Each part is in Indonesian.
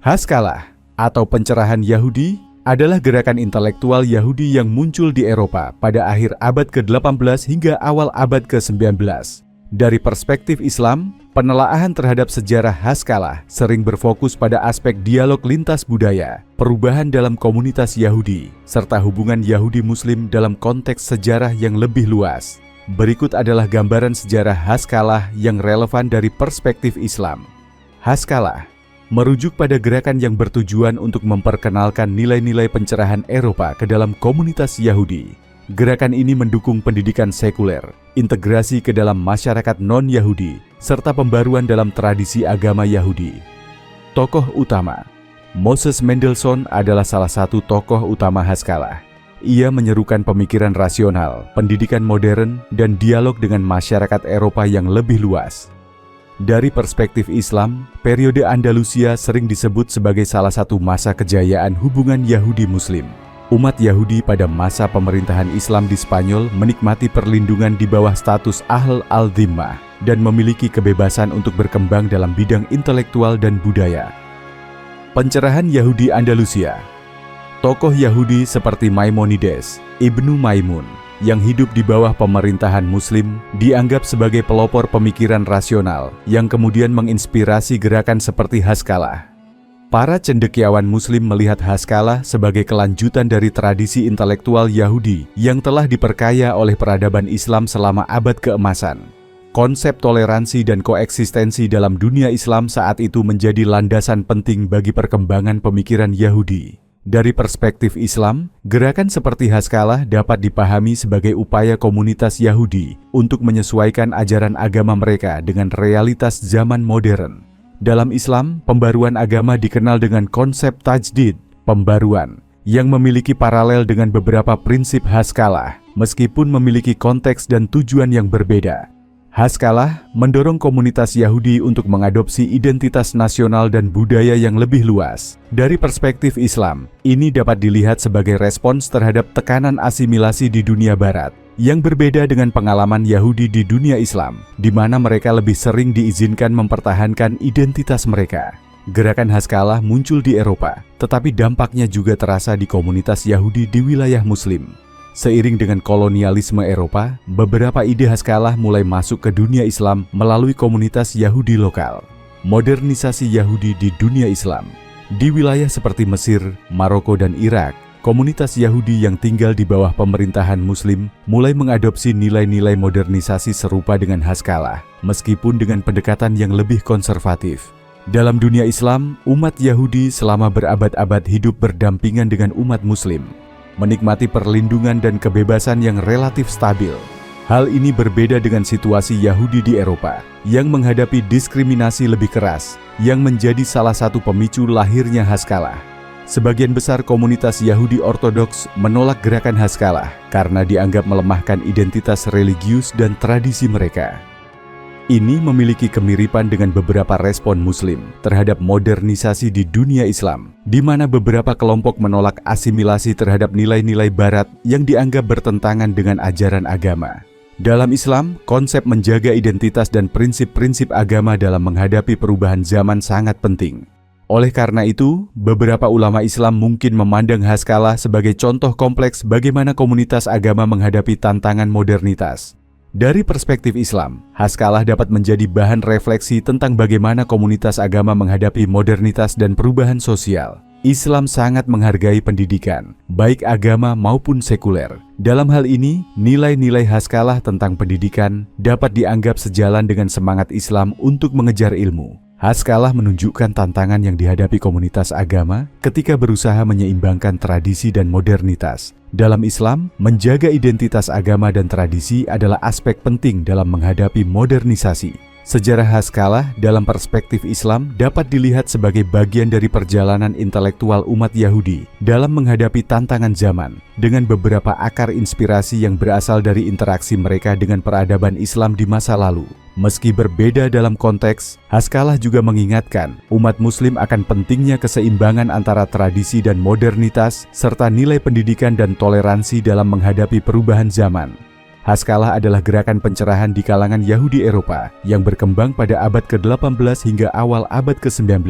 Haskalah atau pencerahan Yahudi adalah gerakan intelektual Yahudi yang muncul di Eropa pada akhir abad ke-18 hingga awal abad ke-19. Dari perspektif Islam, penelaahan terhadap sejarah Haskalah sering berfokus pada aspek dialog lintas budaya, perubahan dalam komunitas Yahudi, serta hubungan Yahudi-Muslim dalam konteks sejarah yang lebih luas. Berikut adalah gambaran sejarah Haskalah yang relevan dari perspektif Islam. Haskalah merujuk pada gerakan yang bertujuan untuk memperkenalkan nilai-nilai pencerahan Eropa ke dalam komunitas Yahudi. Gerakan ini mendukung pendidikan sekuler, integrasi ke dalam masyarakat non-Yahudi, serta pembaruan dalam tradisi agama Yahudi. Tokoh utama Moses Mendelssohn adalah salah satu tokoh utama Haskalah. Ia menyerukan pemikiran rasional, pendidikan modern, dan dialog dengan masyarakat Eropa yang lebih luas. Dari perspektif Islam, periode Andalusia sering disebut sebagai salah satu masa kejayaan hubungan Yahudi-Muslim. Umat Yahudi pada masa pemerintahan Islam di Spanyol menikmati perlindungan di bawah status Ahl al-Dhimmah dan memiliki kebebasan untuk berkembang dalam bidang intelektual dan budaya. Pencerahan Yahudi Andalusia. Tokoh Yahudi seperti Maimonides, Ibnu Maimun, yang hidup di bawah pemerintahan Muslim dianggap sebagai pelopor pemikiran rasional yang kemudian menginspirasi gerakan seperti Haskalah. Para cendekiawan Muslim melihat Haskalah sebagai kelanjutan dari tradisi intelektual Yahudi yang telah diperkaya oleh peradaban Islam selama abad keemasan. Konsep toleransi dan koeksistensi dalam dunia Islam saat itu menjadi landasan penting bagi perkembangan pemikiran Yahudi. Dari perspektif Islam, gerakan seperti Haskalah dapat dipahami sebagai upaya komunitas Yahudi untuk menyesuaikan ajaran agama mereka dengan realitas zaman modern. Dalam Islam, pembaruan agama dikenal dengan konsep tajdid, pembaruan, yang memiliki paralel dengan beberapa prinsip Haskalah, meskipun memiliki konteks dan tujuan yang berbeda. Haskalah mendorong komunitas Yahudi untuk mengadopsi identitas nasional dan budaya yang lebih luas. Dari perspektif Islam, ini dapat dilihat sebagai respons terhadap tekanan asimilasi di dunia Barat, yang berbeda dengan pengalaman Yahudi di dunia Islam, di mana mereka lebih sering diizinkan mempertahankan identitas mereka. Gerakan Haskalah muncul di Eropa, tetapi dampaknya juga terasa di komunitas Yahudi di wilayah Muslim. Seiring dengan kolonialisme Eropa, beberapa ide Haskalah mulai masuk ke dunia Islam melalui komunitas Yahudi lokal. Modernisasi Yahudi di dunia Islam. Di wilayah seperti Mesir, Maroko, dan Irak, komunitas Yahudi yang tinggal di bawah pemerintahan Muslim mulai mengadopsi nilai-nilai modernisasi serupa dengan Haskalah, meskipun dengan pendekatan yang lebih konservatif. Dalam dunia Islam, umat Yahudi selama berabad-abad hidup berdampingan dengan umat Muslim, menikmati perlindungan dan kebebasan yang relatif stabil. Hal ini berbeda dengan situasi Yahudi di Eropa yang menghadapi diskriminasi lebih keras, yang menjadi salah satu pemicu lahirnya Haskalah. Sebagian besar komunitas Yahudi Ortodoks menolak gerakan Haskalah karena dianggap melemahkan identitas religius dan tradisi mereka. Ini memiliki kemiripan dengan beberapa respon Muslim terhadap modernisasi di dunia Islam, di mana beberapa kelompok menolak asimilasi terhadap nilai-nilai Barat yang dianggap bertentangan dengan ajaran agama. Dalam Islam, konsep menjaga identitas dan prinsip-prinsip agama dalam menghadapi perubahan zaman sangat penting. Oleh karena itu, beberapa ulama Islam mungkin memandang Haskalah sebagai contoh kompleks bagaimana komunitas agama menghadapi tantangan modernitas. Dari perspektif Islam, Haskalah dapat menjadi bahan refleksi tentang bagaimana komunitas agama menghadapi modernitas dan perubahan sosial. Islam sangat menghargai pendidikan, baik agama maupun sekuler. Dalam hal ini, nilai-nilai Haskalah tentang pendidikan dapat dianggap sejalan dengan semangat Islam untuk mengejar ilmu. Haskalah menunjukkan tantangan yang dihadapi komunitas agama ketika berusaha menyeimbangkan tradisi dan modernitas. Dalam Islam, menjaga identitas agama dan tradisi adalah aspek penting dalam menghadapi modernisasi. Sejarah Haskalah dalam perspektif Islam dapat dilihat sebagai bagian dari perjalanan intelektual umat Yahudi dalam menghadapi tantangan zaman, dengan beberapa akar inspirasi yang berasal dari interaksi mereka dengan peradaban Islam di masa lalu. Meski berbeda dalam konteks, Haskalah juga mengingatkan umat Muslim akan pentingnya keseimbangan antara tradisi dan modernitas, serta nilai pendidikan dan toleransi dalam menghadapi perubahan zaman. Haskalah adalah gerakan pencerahan di kalangan Yahudi Eropa yang berkembang pada abad ke-18 hingga awal abad ke-19.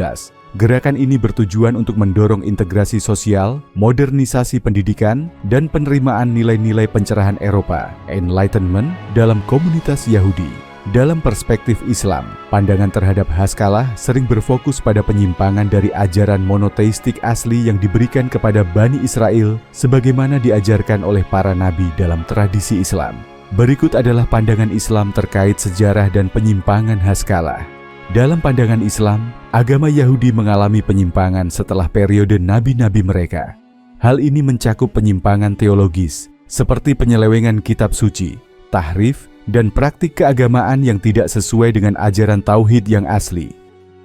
Gerakan ini bertujuan untuk mendorong integrasi sosial, modernisasi pendidikan, dan penerimaan nilai-nilai pencerahan Eropa, Enlightenment, dalam komunitas Yahudi. Dalam perspektif Islam, pandangan terhadap Haskalah sering berfokus pada penyimpangan dari ajaran monoteistik asli yang diberikan kepada Bani Israel sebagaimana diajarkan oleh para nabi dalam tradisi Islam. Berikut adalah pandangan Islam terkait sejarah dan penyimpangan Haskalah. Dalam pandangan Islam, agama Yahudi mengalami penyimpangan setelah periode nabi-nabi mereka. Hal ini mencakup penyimpangan teologis, seperti penyelewengan kitab suci, tahrif, dan praktik keagamaan yang tidak sesuai dengan ajaran tauhid yang asli.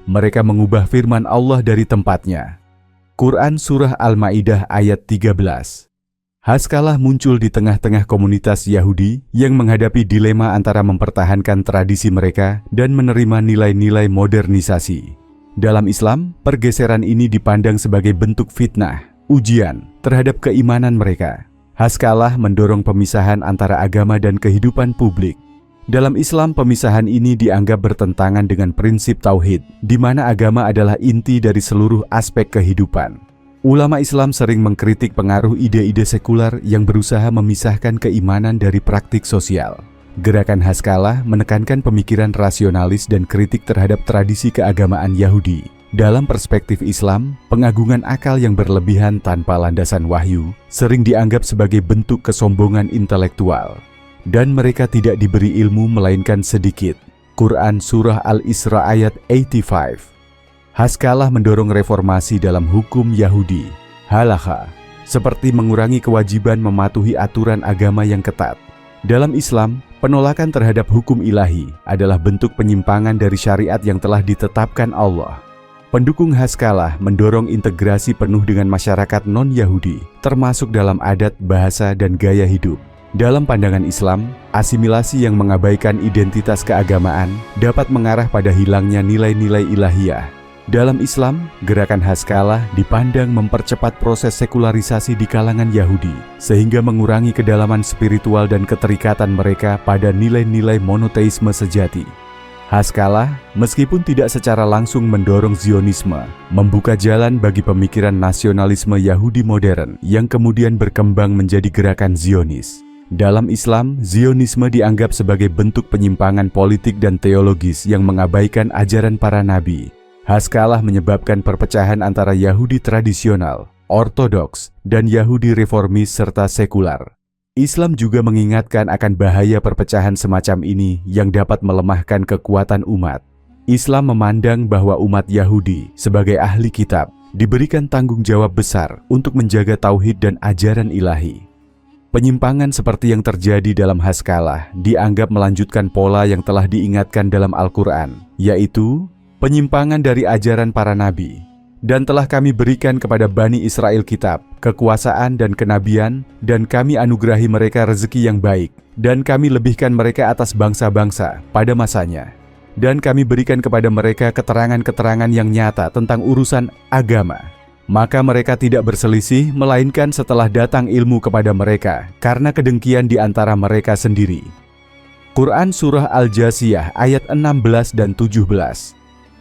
Mereka mengubah firman Allah dari tempatnya. Quran Surah Al-Ma'idah ayat 13. Haskalah muncul di tengah-tengah komunitas Yahudi yang menghadapi dilema antara mempertahankan tradisi mereka dan menerima nilai-nilai modernisasi. Dalam Islam, pergeseran ini dipandang sebagai bentuk fitnah, ujian terhadap keimanan mereka. Haskalah mendorong pemisahan antara agama dan kehidupan publik. Dalam Islam, pemisahan ini dianggap bertentangan dengan prinsip tauhid, di mana agama adalah inti dari seluruh aspek kehidupan. Ulama Islam sering mengkritik pengaruh ide-ide sekular yang berusaha memisahkan keimanan dari praktik sosial. Gerakan Haskalah menekankan pemikiran rasionalis dan kritik terhadap tradisi keagamaan Yahudi. Dalam perspektif Islam, pengagungan akal yang berlebihan tanpa landasan wahyu sering dianggap sebagai bentuk kesombongan intelektual. Dan mereka tidak diberi ilmu melainkan sedikit. Quran Surah Al-Isra ayat 85. Haskalah mendorong reformasi dalam hukum Yahudi, halakha, seperti mengurangi kewajiban mematuhi aturan agama yang ketat. Dalam Islam, penolakan terhadap hukum ilahi adalah bentuk penyimpangan dari syariat yang telah ditetapkan Allah. Pendukung Haskalah mendorong integrasi penuh dengan masyarakat non-Yahudi, termasuk dalam adat, bahasa, dan gaya hidup. Dalam pandangan Islam, asimilasi yang mengabaikan identitas keagamaan dapat mengarah pada hilangnya nilai-nilai ilahiyah. Dalam Islam, gerakan Haskalah dipandang mempercepat proses sekularisasi di kalangan Yahudi, sehingga mengurangi kedalaman spiritual dan keterikatan mereka pada nilai-nilai monoteisme sejati. Haskalah, meskipun tidak secara langsung mendorong Zionisme, membuka jalan bagi pemikiran nasionalisme Yahudi modern yang kemudian berkembang menjadi gerakan Zionis. Dalam Islam, Zionisme dianggap sebagai bentuk penyimpangan politik dan teologis yang mengabaikan ajaran para nabi. Haskalah menyebabkan perpecahan antara Yahudi tradisional, ortodoks, dan Yahudi reformis serta sekular. Islam juga mengingatkan akan bahaya perpecahan semacam ini yang dapat melemahkan kekuatan umat. Islam memandang bahwa umat Yahudi sebagai ahli kitab diberikan tanggung jawab besar untuk menjaga tauhid dan ajaran ilahi. Penyimpangan seperti yang terjadi dalam Haskalah dianggap melanjutkan pola yang telah diingatkan dalam Al-Quran, yaitu penyimpangan dari ajaran para nabi. Dan telah kami berikan kepada Bani Israel kitab, kekuasaan dan kenabian, dan kami anugerahi mereka rezeki yang baik, dan kami lebihkan mereka atas bangsa-bangsa pada masanya. Dan kami berikan kepada mereka keterangan-keterangan yang nyata tentang urusan agama. Maka mereka tidak berselisih, melainkan setelah datang ilmu kepada mereka, karena kedengkian di antara mereka sendiri. Quran Surah Al-Jasiyah ayat 16 dan 17.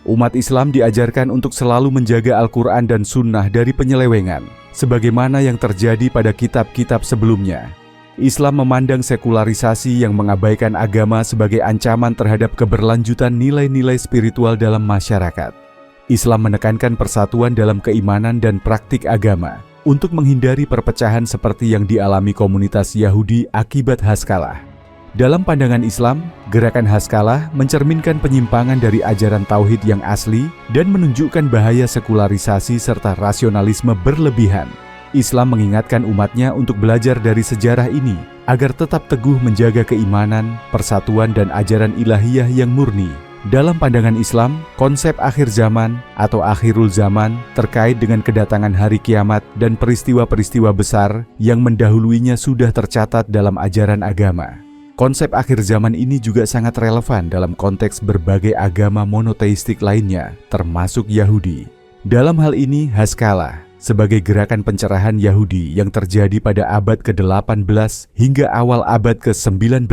Umat Islam diajarkan untuk selalu menjaga Al-Quran dan Sunnah dari penyelewengan, sebagaimana yang terjadi pada kitab-kitab sebelumnya. Islam memandang sekularisasi yang mengabaikan agama sebagai ancaman terhadap keberlanjutan nilai-nilai spiritual dalam masyarakat. Islam menekankan persatuan dalam keimanan dan praktik agama, untuk menghindari perpecahan seperti yang dialami komunitas Yahudi akibat Haskalah. Dalam pandangan Islam, gerakan Haskalah mencerminkan penyimpangan dari ajaran tauhid yang asli dan menunjukkan bahaya sekularisasi serta rasionalisme berlebihan. Islam mengingatkan umatnya untuk belajar dari sejarah ini agar tetap teguh menjaga keimanan, persatuan, dan ajaran ilahiyah yang murni. Dalam pandangan Islam, konsep akhir zaman atau akhirul zaman terkait dengan kedatangan hari kiamat dan peristiwa-peristiwa besar yang mendahuluinya sudah tercatat dalam ajaran agama. Konsep akhir zaman ini juga sangat relevan dalam konteks berbagai agama monoteistik lainnya, termasuk Yahudi. Dalam hal ini, Haskalah sebagai gerakan pencerahan Yahudi yang terjadi pada abad ke-18 hingga awal abad ke-19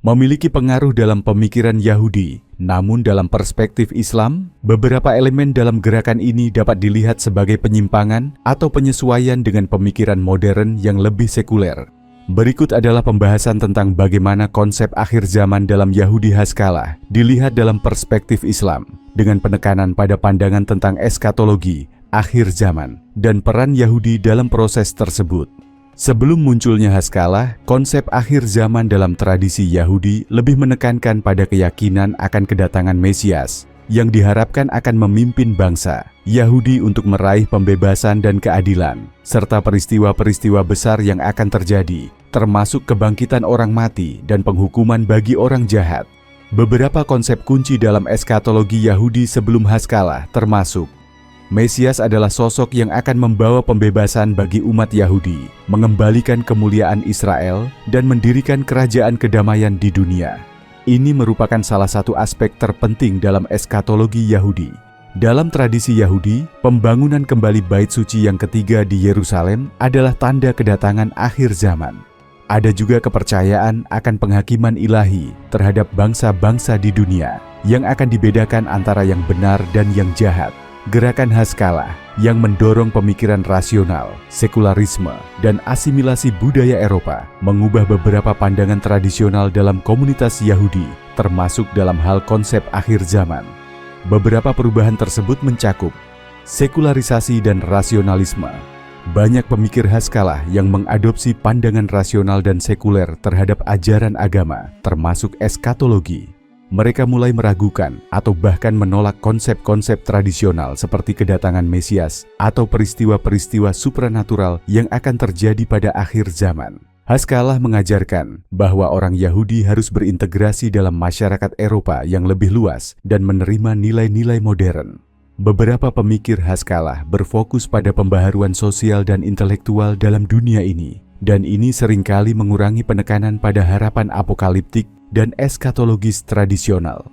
memiliki pengaruh dalam pemikiran Yahudi. Namun dalam perspektif Islam, beberapa elemen dalam gerakan ini dapat dilihat sebagai penyimpangan atau penyesuaian dengan pemikiran modern yang lebih sekuler. Berikut adalah pembahasan tentang bagaimana konsep akhir zaman dalam Yahudi Haskalah dilihat dalam perspektif Islam, dengan penekanan pada pandangan tentang eskatologi, akhir zaman, dan peran Yahudi dalam proses tersebut. Sebelum munculnya Haskalah, konsep akhir zaman dalam tradisi Yahudi lebih menekankan pada keyakinan akan kedatangan Mesias, yang diharapkan akan memimpin bangsa Yahudi untuk meraih pembebasan dan keadilan, serta peristiwa-peristiwa besar yang akan terjadi, termasuk kebangkitan orang mati dan penghukuman bagi orang jahat. Beberapa konsep kunci dalam eskatologi Yahudi sebelum Haskalah termasuk: Mesias adalah sosok yang akan membawa pembebasan bagi umat Yahudi, mengembalikan kemuliaan Israel, dan mendirikan kerajaan kedamaian di dunia. Ini merupakan salah satu aspek terpenting dalam eskatologi Yahudi. Dalam tradisi Yahudi, pembangunan kembali Bait Suci yang ketiga di Yerusalem adalah tanda kedatangan akhir zaman. Ada juga kepercayaan akan penghakiman ilahi terhadap bangsa-bangsa di dunia, yang akan dibedakan antara yang benar dan yang jahat. Gerakan Haskalah yang mendorong pemikiran rasional, sekularisme, dan asimilasi budaya Eropa mengubah beberapa pandangan tradisional dalam komunitas Yahudi, termasuk dalam hal konsep akhir zaman. Beberapa perubahan tersebut mencakup sekularisasi dan rasionalisme. Banyak pemikir Haskalah yang mengadopsi pandangan rasional dan sekuler terhadap ajaran agama, termasuk eskatologi. Mereka mulai meragukan atau bahkan menolak konsep-konsep tradisional seperti kedatangan Mesias atau peristiwa-peristiwa supranatural yang akan terjadi pada akhir zaman. Haskalah mengajarkan bahwa orang Yahudi harus berintegrasi dalam masyarakat Eropa yang lebih luas dan menerima nilai-nilai modern. Beberapa pemikir Haskalah berfokus pada pembaharuan sosial dan intelektual dalam dunia ini, dan ini seringkali mengurangi penekanan pada harapan apokaliptik dan eskatologis tradisional.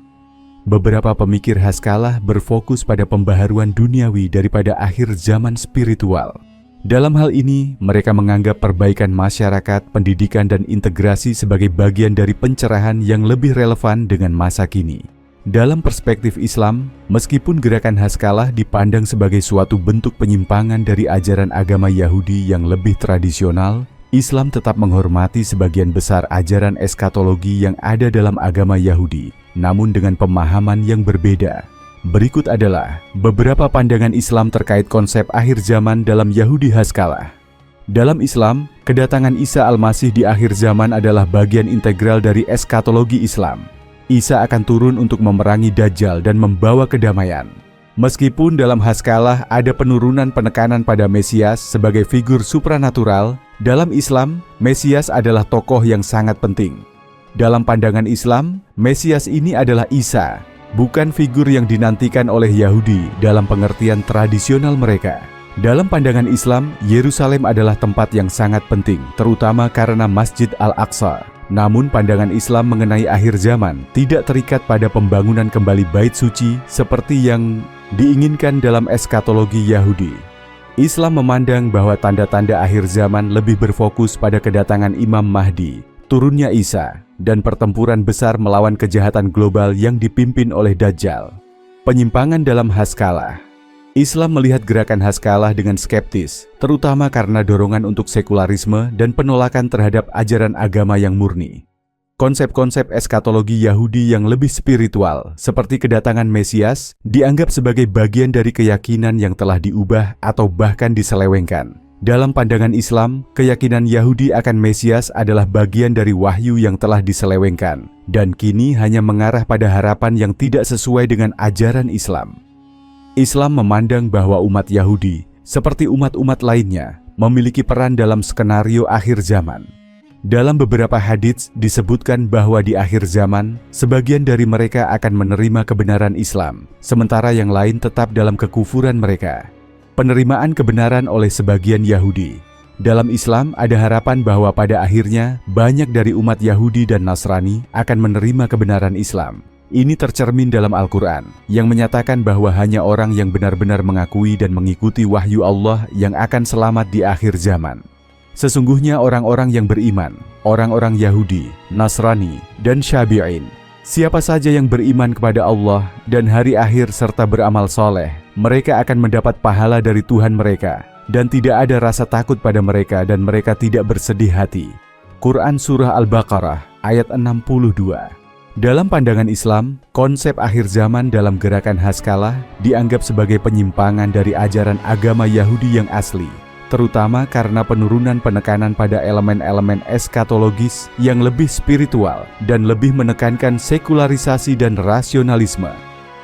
Beberapa pemikir Haskalah berfokus pada pembaharuan duniawi daripada akhir zaman spiritual. Dalam hal ini, mereka menganggap perbaikan masyarakat, pendidikan, dan integrasi sebagai bagian dari pencerahan yang lebih relevan dengan masa kini. Dalam perspektif Islam, meskipun gerakan Haskalah dipandang sebagai suatu bentuk penyimpangan dari ajaran agama Yahudi yang lebih tradisional, Islam tetap menghormati sebagian besar ajaran eskatologi yang ada dalam agama Yahudi, namun dengan pemahaman yang berbeda. Berikut adalah beberapa pandangan Islam terkait konsep akhir zaman dalam Yahudi Haskalah. Dalam Islam, kedatangan Isa Al-Masih di akhir zaman adalah bagian integral dari eskatologi Islam. Isa akan turun untuk memerangi Dajjal dan membawa kedamaian. Meskipun dalam Haskalah ada penurunan penekanan pada Mesias sebagai figur supranatural, dalam Islam, Mesias adalah tokoh yang sangat penting. Dalam pandangan Islam, Mesias ini adalah Isa, bukan figur yang dinantikan oleh Yahudi dalam pengertian tradisional mereka. Dalam pandangan Islam, Yerusalem adalah tempat yang sangat penting, terutama karena Masjid Al-Aqsa. Namun pandangan Islam mengenai akhir zaman tidak terikat pada pembangunan kembali Bait Suci seperti yang diinginkan dalam eskatologi Yahudi. Islam memandang bahwa tanda-tanda akhir zaman lebih berfokus pada kedatangan Imam Mahdi, turunnya Isa, dan pertempuran besar melawan kejahatan global yang dipimpin oleh Dajjal. Penyimpangan dalam Haskalah. Islam melihat gerakan Haskalah dengan skeptis, terutama karena dorongan untuk sekularisme dan penolakan terhadap ajaran agama yang murni. Konsep-konsep eskatologi Yahudi yang lebih spiritual, seperti kedatangan Mesias, dianggap sebagai bagian dari keyakinan yang telah diubah atau bahkan diselewengkan. Dalam pandangan Islam, keyakinan Yahudi akan Mesias adalah bagian dari wahyu yang telah diselewengkan, dan kini hanya mengarah pada harapan yang tidak sesuai dengan ajaran Islam. Islam memandang bahwa umat Yahudi, seperti umat-umat lainnya, memiliki peran dalam skenario akhir zaman. Dalam beberapa hadits disebutkan bahwa di akhir zaman, sebagian dari mereka akan menerima kebenaran Islam, sementara yang lain tetap dalam kekufuran mereka. Penerimaan kebenaran oleh sebagian Yahudi. Dalam Islam ada harapan bahwa pada akhirnya banyak dari umat Yahudi dan Nasrani akan menerima kebenaran Islam. Ini tercermin dalam Al-Quran, yang menyatakan bahwa hanya orang yang benar-benar mengakui dan mengikuti wahyu Allah yang akan selamat di akhir zaman. Sesungguhnya orang-orang yang beriman, orang-orang Yahudi, Nasrani, dan Syabi'in, siapa saja yang beriman kepada Allah dan hari akhir serta beramal soleh, mereka akan mendapat pahala dari Tuhan mereka, dan tidak ada rasa takut pada mereka dan mereka tidak bersedih hati. Quran Surah Al-Baqarah ayat 62. Dalam pandangan Islam, konsep akhir zaman dalam gerakan Haskalah dianggap sebagai penyimpangan dari ajaran agama Yahudi yang asli, terutama karena penurunan penekanan pada elemen-elemen eskatologis yang lebih spiritual dan lebih menekankan sekularisasi dan rasionalisme.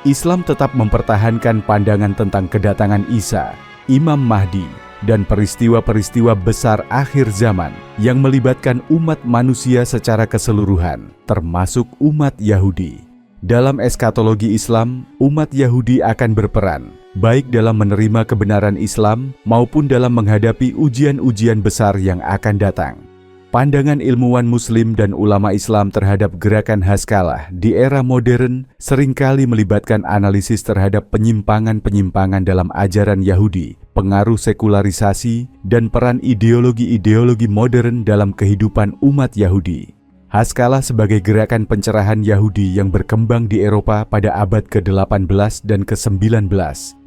Islam tetap mempertahankan pandangan tentang kedatangan Isa, Imam Mahdi, dan peristiwa-peristiwa besar akhir zaman yang melibatkan umat manusia secara keseluruhan, termasuk umat Yahudi. Dalam eskatologi Islam, umat Yahudi akan berperan, baik dalam menerima kebenaran Islam maupun dalam menghadapi ujian-ujian besar yang akan datang. Pandangan ilmuwan Muslim dan ulama Islam terhadap gerakan Haskalah di era modern seringkali melibatkan analisis terhadap penyimpangan-penyimpangan dalam ajaran Yahudi, pengaruh sekularisasi, dan peran ideologi-ideologi modern dalam kehidupan umat Yahudi. Haskalah sebagai gerakan pencerahan Yahudi yang berkembang di Eropa pada abad ke-18 dan ke-19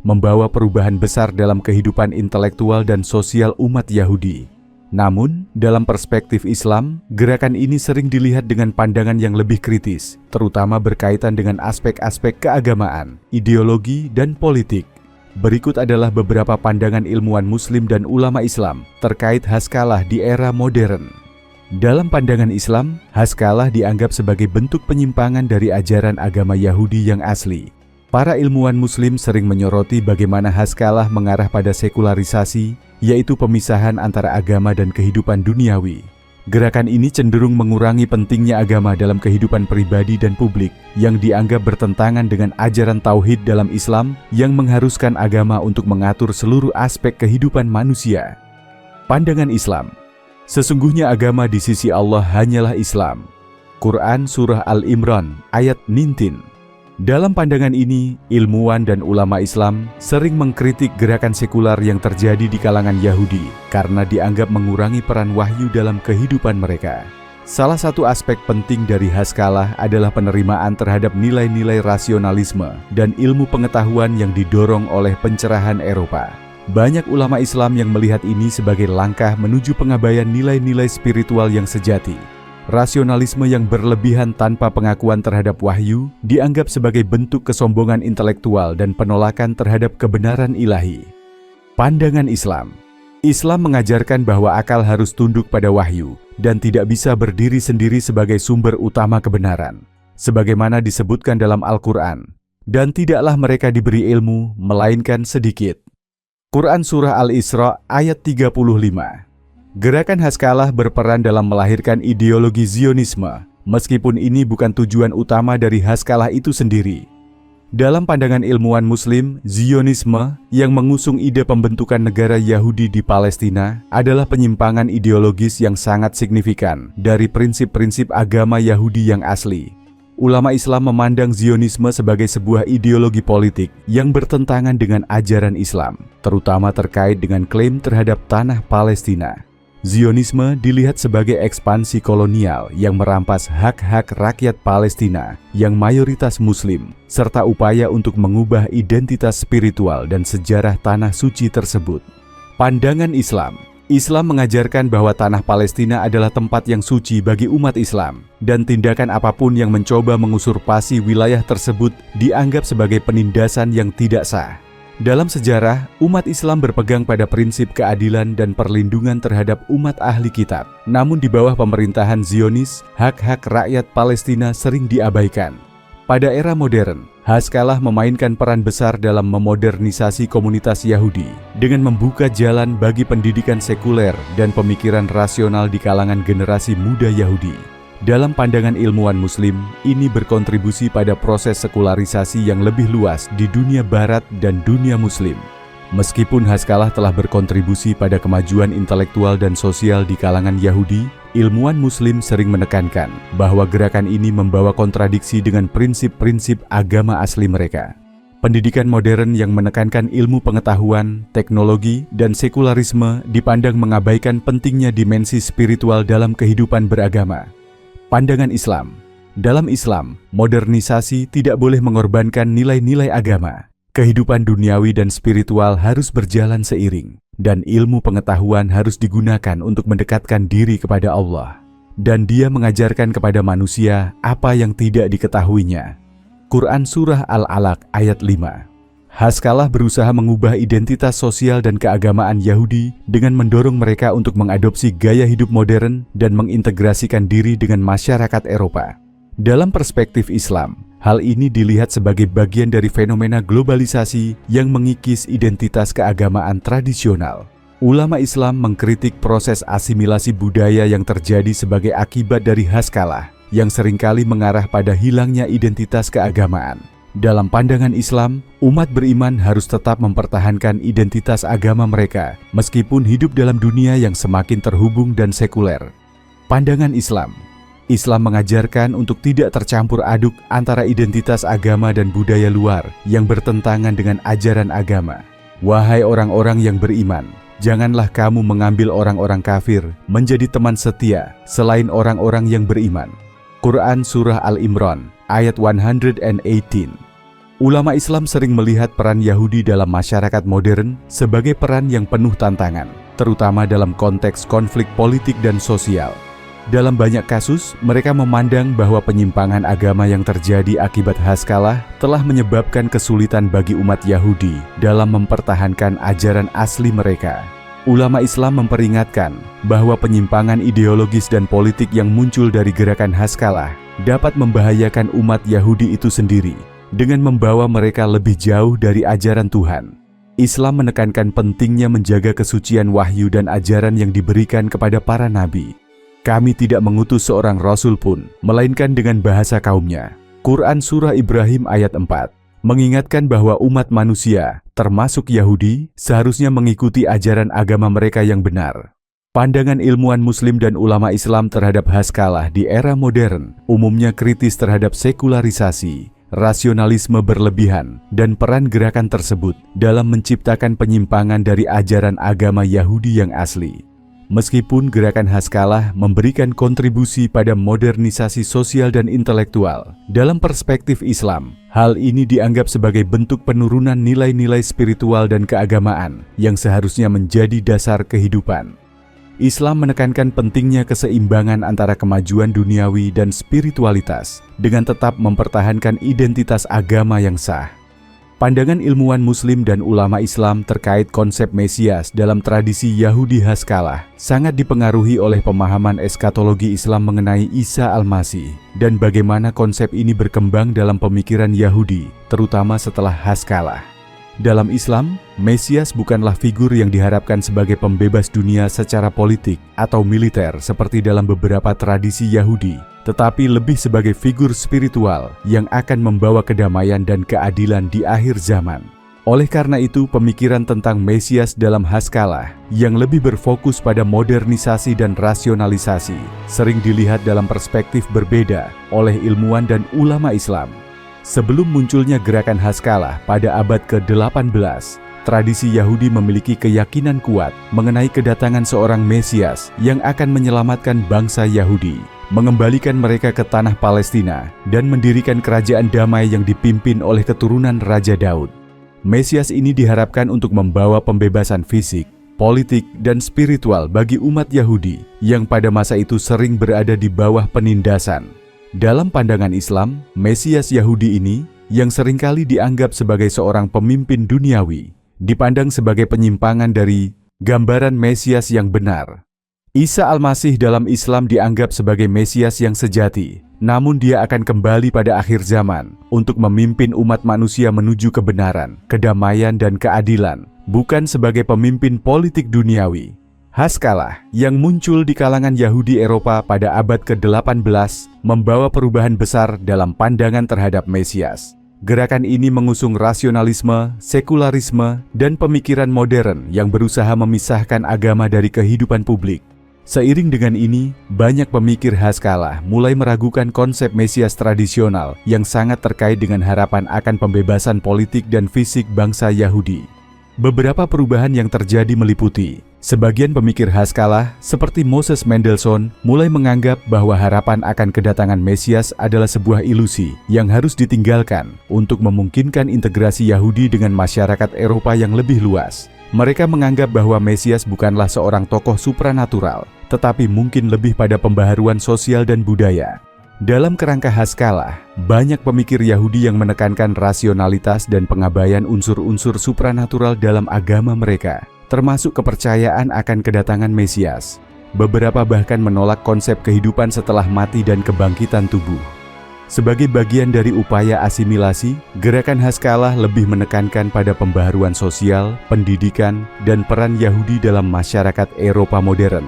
membawa perubahan besar dalam kehidupan intelektual dan sosial umat Yahudi. Namun, dalam perspektif Islam, gerakan ini sering dilihat dengan pandangan yang lebih kritis, terutama berkaitan dengan aspek-aspek keagamaan, ideologi, dan politik. Berikut adalah beberapa pandangan ilmuwan Muslim dan ulama Islam terkait Haskalah di era modern. Dalam pandangan Islam, Haskalah dianggap sebagai bentuk penyimpangan dari ajaran agama Yahudi yang asli. Para ilmuwan Muslim sering menyoroti bagaimana Haskalah mengarah pada sekularisasi, yaitu pemisahan antara agama dan kehidupan duniawi. Gerakan ini cenderung mengurangi pentingnya agama dalam kehidupan pribadi dan publik, yang dianggap bertentangan dengan ajaran tauhid dalam Islam yang mengharuskan agama untuk mengatur seluruh aspek kehidupan manusia. Pandangan Islam. Sesungguhnya agama di sisi Allah hanyalah Islam. Quran Surah Al-Imran ayat 19. Dalam pandangan ini, ilmuwan dan ulama Islam sering mengkritik gerakan sekular yang terjadi di kalangan Yahudi karena dianggap mengurangi peran wahyu dalam kehidupan mereka. Salah satu aspek penting dari Haskalah adalah penerimaan terhadap nilai-nilai rasionalisme dan ilmu pengetahuan yang didorong oleh pencerahan Eropa. Banyak ulama Islam yang melihat ini sebagai langkah menuju pengabaian nilai-nilai spiritual yang sejati. Rasionalisme yang berlebihan tanpa pengakuan terhadap wahyu dianggap sebagai bentuk kesombongan intelektual dan penolakan terhadap kebenaran ilahi. Pandangan Islam. Islam mengajarkan bahwa akal harus tunduk pada wahyu dan tidak bisa berdiri sendiri sebagai sumber utama kebenaran, sebagaimana disebutkan dalam Al-Quran. Dan tidaklah mereka diberi ilmu, melainkan sedikit. Quran Surah Al-Isra ayat 35. Gerakan Haskalah berperan dalam melahirkan ideologi Zionisme, meskipun ini bukan tujuan utama dari Haskalah itu sendiri. Dalam pandangan ilmuwan Muslim, Zionisme yang mengusung ide pembentukan negara Yahudi di Palestina adalah penyimpangan ideologis yang sangat signifikan dari prinsip-prinsip agama Yahudi yang asli. Ulama Islam memandang Zionisme sebagai sebuah ideologi politik yang bertentangan dengan ajaran Islam, terutama terkait dengan klaim terhadap tanah Palestina. Zionisme dilihat sebagai ekspansi kolonial yang merampas hak-hak rakyat Palestina yang mayoritas Muslim, serta upaya untuk mengubah identitas spiritual dan sejarah tanah suci tersebut. Pandangan Islam. Islam mengajarkan bahwa tanah Palestina adalah tempat yang suci bagi umat Islam, dan tindakan apapun yang mencoba mengusurpasi wilayah tersebut dianggap sebagai penindasan yang tidak sah. Dalam sejarah, umat Islam berpegang pada prinsip keadilan dan perlindungan terhadap umat ahli kitab. Namun di bawah pemerintahan Zionis, hak-hak rakyat Palestina sering diabaikan. Pada era modern, Haskalah memainkan peran besar dalam memodernisasi komunitas Yahudi dengan membuka jalan bagi pendidikan sekuler dan pemikiran rasional di kalangan generasi muda Yahudi. Dalam pandangan ilmuwan Muslim, ini berkontribusi pada proses sekularisasi yang lebih luas di dunia Barat dan dunia Muslim. Meskipun Haskalah telah berkontribusi pada kemajuan intelektual dan sosial di kalangan Yahudi, ilmuwan Muslim sering menekankan bahwa gerakan ini membawa kontradiksi dengan prinsip-prinsip agama asli mereka. Pendidikan modern yang menekankan ilmu pengetahuan, teknologi, dan sekularisme dipandang mengabaikan pentingnya dimensi spiritual dalam kehidupan beragama. Pandangan Islam. Dalam Islam, modernisasi tidak boleh mengorbankan nilai-nilai agama. Kehidupan duniawi dan spiritual harus berjalan seiring, dan ilmu pengetahuan harus digunakan untuk mendekatkan diri kepada Allah. Dan Dia mengajarkan kepada manusia apa yang tidak diketahuinya. Quran Surah Al-Alaq ayat 5. Haskalah berusaha mengubah identitas sosial dan keagamaan Yahudi dengan mendorong mereka untuk mengadopsi gaya hidup modern dan mengintegrasikan diri dengan masyarakat Eropa. Dalam perspektif Islam, hal ini dilihat sebagai bagian dari fenomena globalisasi yang mengikis identitas keagamaan tradisional. Ulama Islam mengkritik proses asimilasi budaya yang terjadi sebagai akibat dari haskalah, yang seringkali mengarah pada hilangnya identitas keagamaan. Dalam pandangan Islam, umat beriman harus tetap mempertahankan identitas agama mereka, meskipun hidup dalam dunia yang semakin terhubung dan sekuler. Pandangan Islam. Islam mengajarkan untuk tidak tercampur aduk antara identitas agama dan budaya luar yang bertentangan dengan ajaran agama. Wahai orang-orang yang beriman, janganlah kamu mengambil orang-orang kafir menjadi teman setia selain orang-orang yang beriman. Quran Surah Al-Imran, ayat 118. Ulama Islam sering melihat peran Yahudi dalam masyarakat modern sebagai peran yang penuh tantangan, terutama dalam konteks konflik politik dan sosial. Dalam banyak kasus, mereka memandang bahwa penyimpangan agama yang terjadi akibat haskalah telah menyebabkan kesulitan bagi umat Yahudi dalam mempertahankan ajaran asli mereka. Ulama Islam memperingatkan bahwa penyimpangan ideologis dan politik yang muncul dari gerakan haskalah dapat membahayakan umat Yahudi itu sendiri dengan membawa mereka lebih jauh dari ajaran Tuhan. Islam menekankan pentingnya menjaga kesucian wahyu dan ajaran yang diberikan kepada para nabi. Kami tidak mengutus seorang rasul pun, melainkan dengan bahasa kaumnya. Quran Surah Ibrahim ayat 4. Mengingatkan bahwa umat manusia, termasuk Yahudi, seharusnya mengikuti ajaran agama mereka yang benar. Pandangan ilmuwan Muslim dan ulama Islam terhadap haskalah di era modern umumnya kritis terhadap sekularisasi, rasionalisme berlebihan, dan peran gerakan tersebut dalam menciptakan penyimpangan dari ajaran agama Yahudi yang asli. Meskipun gerakan haskalah memberikan kontribusi pada modernisasi sosial dan intelektual, dalam perspektif Islam, hal ini dianggap sebagai bentuk penurunan nilai-nilai spiritual dan keagamaan yang seharusnya menjadi dasar kehidupan. Islam menekankan pentingnya keseimbangan antara kemajuan duniawi dan spiritualitas dengan tetap mempertahankan identitas agama yang sah. Pandangan ilmuwan Muslim dan ulama Islam terkait konsep Mesias dalam tradisi Yahudi haskalah sangat dipengaruhi oleh pemahaman eskatologi Islam mengenai Isa Al-Masih dan bagaimana konsep ini berkembang dalam pemikiran Yahudi, terutama setelah haskalah. Dalam Islam, Mesias bukanlah figur yang diharapkan sebagai pembebas dunia secara politik atau militer seperti dalam beberapa tradisi Yahudi, tetapi lebih sebagai figur spiritual yang akan membawa kedamaian dan keadilan di akhir zaman. Oleh karena itu, pemikiran tentang Mesias dalam haskalah yang lebih berfokus pada modernisasi dan rasionalisasi sering dilihat dalam perspektif berbeda oleh ilmuwan dan ulama Islam. Sebelum munculnya gerakan haskalah pada abad ke-18, tradisi Yahudi memiliki keyakinan kuat mengenai kedatangan seorang Mesias yang akan menyelamatkan bangsa Yahudi, mengembalikan mereka ke tanah Palestina, dan mendirikan kerajaan damai yang dipimpin oleh keturunan Raja Daud. Mesias ini diharapkan untuk membawa pembebasan fisik, politik, dan spiritual bagi umat Yahudi yang pada masa itu sering berada di bawah penindasan. Dalam pandangan Islam, Mesias Yahudi ini, yang seringkali dianggap sebagai seorang pemimpin duniawi, dipandang sebagai penyimpangan dari gambaran Mesias yang benar. Isa Al-Masih dalam Islam dianggap sebagai Mesias yang sejati, namun dia akan kembali pada akhir zaman untuk memimpin umat manusia menuju kebenaran, kedamaian, dan keadilan, bukan sebagai pemimpin politik duniawi. Haskalah yang muncul di kalangan Yahudi Eropa pada abad ke-18 membawa perubahan besar dalam pandangan terhadap Mesias. Gerakan ini mengusung rasionalisme, sekularisme, dan pemikiran modern yang berusaha memisahkan agama dari kehidupan publik. Seiring dengan ini, banyak pemikir Haskalah mulai meragukan konsep Mesias tradisional yang sangat terkait dengan harapan akan pembebasan politik dan fisik bangsa Yahudi. Beberapa perubahan yang terjadi meliputi, sebagian pemikir Haskalah seperti Moses Mendelssohn mulai menganggap bahwa harapan akan kedatangan Mesias adalah sebuah ilusi yang harus ditinggalkan untuk memungkinkan integrasi Yahudi dengan masyarakat Eropa yang lebih luas. Mereka menganggap bahwa Mesias bukanlah seorang tokoh supranatural, tetapi mungkin lebih pada pembaharuan sosial dan budaya. Dalam kerangka Haskalah, banyak pemikir Yahudi yang menekankan rasionalitas dan pengabaian unsur-unsur supranatural dalam agama mereka, termasuk kepercayaan akan kedatangan Mesias. Beberapa bahkan menolak konsep kehidupan setelah mati dan kebangkitan tubuh. Sebagai bagian dari upaya asimilasi, gerakan Haskalah lebih menekankan pada pembaharuan sosial, pendidikan, dan peran Yahudi dalam masyarakat Eropa modern.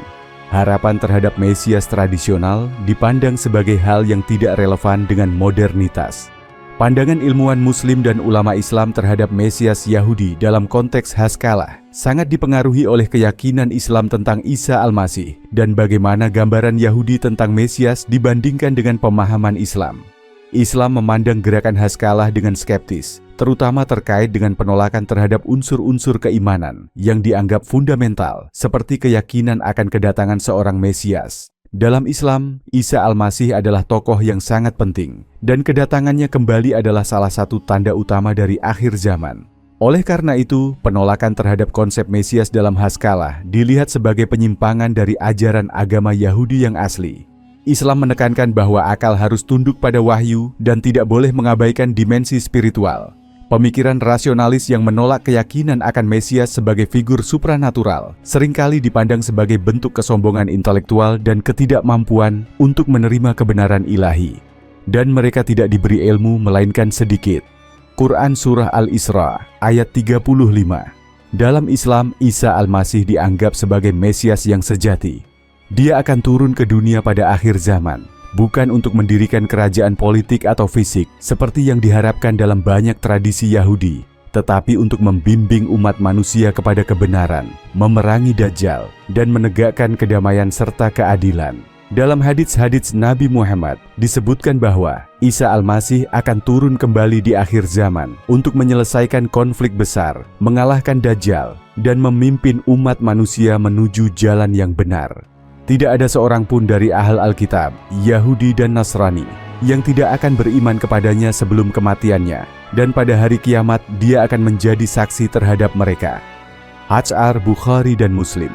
Harapan terhadap Mesias tradisional dipandang sebagai hal yang tidak relevan dengan modernitas. Pandangan ilmuwan Muslim dan ulama Islam terhadap Mesias Yahudi dalam konteks Haskalah sangat dipengaruhi oleh keyakinan Islam tentang Isa Al-Masih dan bagaimana gambaran Yahudi tentang Mesias dibandingkan dengan pemahaman Islam. Islam memandang gerakan Haskalah dengan skeptis, terutama terkait dengan penolakan terhadap unsur-unsur keimanan yang dianggap fundamental, seperti keyakinan akan kedatangan seorang Mesias. Dalam Islam, Isa Al-Masih adalah tokoh yang sangat penting, dan kedatangannya kembali adalah salah satu tanda utama dari akhir zaman. Oleh karena itu, penolakan terhadap konsep Mesias dalam Haskalah dilihat sebagai penyimpangan dari ajaran agama Yahudi yang asli. Islam menekankan bahwa akal harus tunduk pada wahyu dan tidak boleh mengabaikan dimensi spiritual. Pemikiran rasionalis yang menolak keyakinan akan Mesias sebagai figur supranatural seringkali dipandang sebagai bentuk kesombongan intelektual dan ketidakmampuan untuk menerima kebenaran ilahi. Dan mereka tidak diberi ilmu melainkan sedikit. Quran Surah Al-Isra ayat 35. Dalam Islam, Isa Al-Masih dianggap sebagai Mesias yang sejati. Dia akan turun ke dunia pada akhir zaman, bukan untuk mendirikan kerajaan politik atau fisik seperti yang diharapkan dalam banyak tradisi Yahudi, tetapi untuk membimbing umat manusia kepada kebenaran, memerangi Dajjal, dan menegakkan kedamaian serta keadilan. Dalam hadits-hadits Nabi Muhammad disebutkan bahwa Isa Al-Masih akan turun kembali di akhir zaman untuk menyelesaikan konflik besar, mengalahkan Dajjal, dan memimpin umat manusia menuju jalan yang benar. Tidak ada seorang pun dari ahli Alkitab, Yahudi dan Nasrani yang tidak akan beriman kepadanya sebelum kematiannya, dan pada hari kiamat dia akan menjadi saksi terhadap mereka. H.R. Bukhari dan Muslim.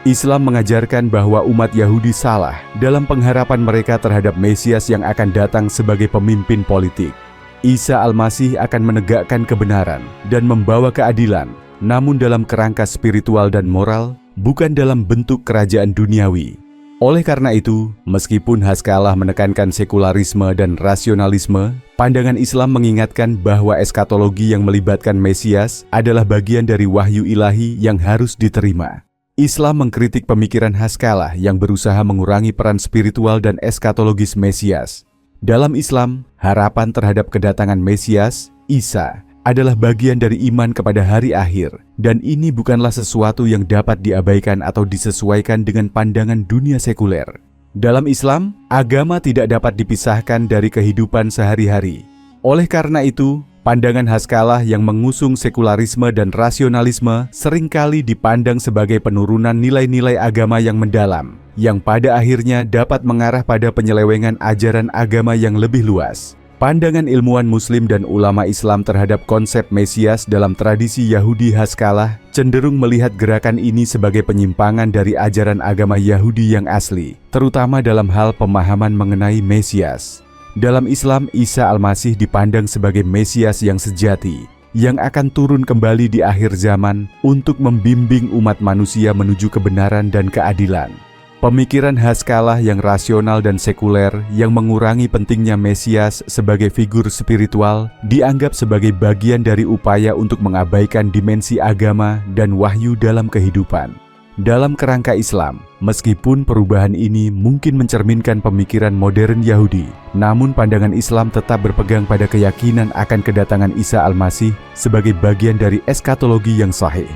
Islam mengajarkan bahwa umat Yahudi salah dalam pengharapan mereka terhadap Mesias yang akan datang sebagai pemimpin politik. Isa Al-Masih akan menegakkan kebenaran dan membawa keadilan, namun dalam kerangka spiritual dan moral, bukan dalam bentuk kerajaan duniawi. Oleh karena itu, meskipun Haskalah menekankan sekularisme dan rasionalisme, pandangan Islam mengingatkan bahwa eskatologi yang melibatkan Mesias adalah bagian dari wahyu ilahi yang harus diterima. Islam mengkritik pemikiran Haskalah yang berusaha mengurangi peran spiritual dan eskatologis Mesias. Dalam Islam, harapan terhadap kedatangan Mesias, Isa, adalah bagian dari iman kepada hari akhir, dan ini bukanlah sesuatu yang dapat diabaikan atau disesuaikan dengan pandangan dunia sekuler. Dalam Islam, agama tidak dapat dipisahkan dari kehidupan sehari-hari. Oleh karena itu, pandangan Haskalah yang mengusung sekularisme dan rasionalisme seringkali dipandang sebagai penurunan nilai-nilai agama yang mendalam, yang pada akhirnya dapat mengarah pada penyelewengan ajaran agama yang lebih luas. Pandangan ilmuwan Muslim dan ulama Islam terhadap konsep Mesias dalam tradisi Yahudi Haskalah cenderung melihat gerakan ini sebagai penyimpangan dari ajaran agama Yahudi yang asli, terutama dalam hal pemahaman mengenai Mesias. Dalam Islam, Isa Al-Masih dipandang sebagai Mesias yang sejati, yang akan turun kembali di akhir zaman untuk membimbing umat manusia menuju kebenaran dan keadilan. Pemikiran Haskalah yang rasional dan sekuler yang mengurangi pentingnya Mesias sebagai figur spiritual dianggap sebagai bagian dari upaya untuk mengabaikan dimensi agama dan wahyu dalam kehidupan. Dalam kerangka Islam, meskipun perubahan ini mungkin mencerminkan pemikiran modern Yahudi, namun pandangan Islam tetap berpegang pada keyakinan akan kedatangan Isa Al-Masih sebagai bagian dari eskatologi yang sahih.